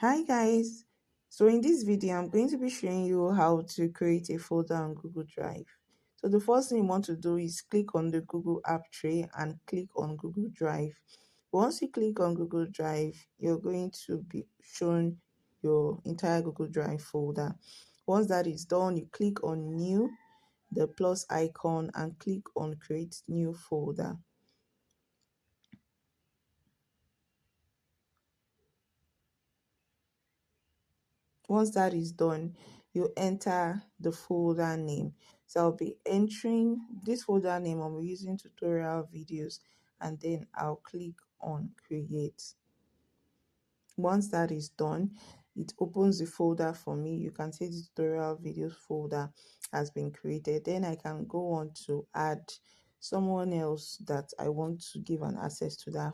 Hi guys, so in this video I'm going to be showing you how to create a folder on Google Drive. So the first thing you want to do is click on the Google app tray and click on Google Drive. Once you click on Google Drive, you're going to be shown your entire Google Drive folder. Once that is done, you click on new, the plus icon, and click on create new folder. Once that is done, you enter the folder name. So I'll be entering this folder name. I'm using tutorial videos, and then I'll click on create. Once that is done, it opens the folder for me. You can see the tutorial videos folder has been created. Then I can go on to add someone else that I want to give an access to that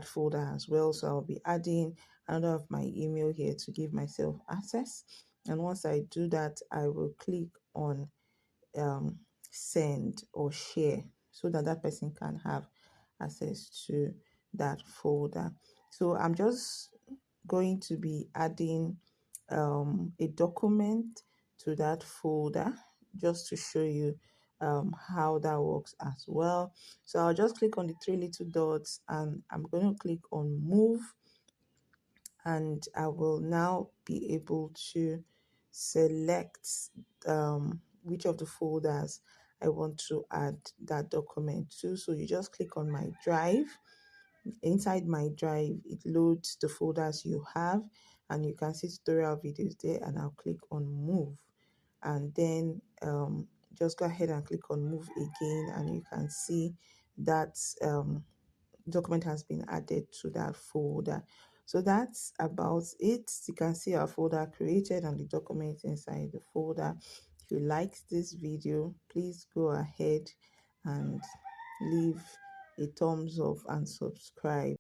folder as well. So I'll be adding another of my email here to give myself access. And once I do that, I will click on send or share so that that person can have access to that folder. So I'm just going to be adding a document to that folder just to show you how that works as well. So I'll just click on the three little dots and I'm going to click on move, and I will now be able to select which of the folders I want to add that document to. So you just click on my drive. Inside my drive, it loads the folders you have, and you can see tutorial videos there, and I'll click on move, and then just go ahead and click on move again, and you can see that document has been added to that folder. So that's about it. You can see our folder created and the document inside the folder. If you liked this video, please go ahead and leave a thumbs up and subscribe.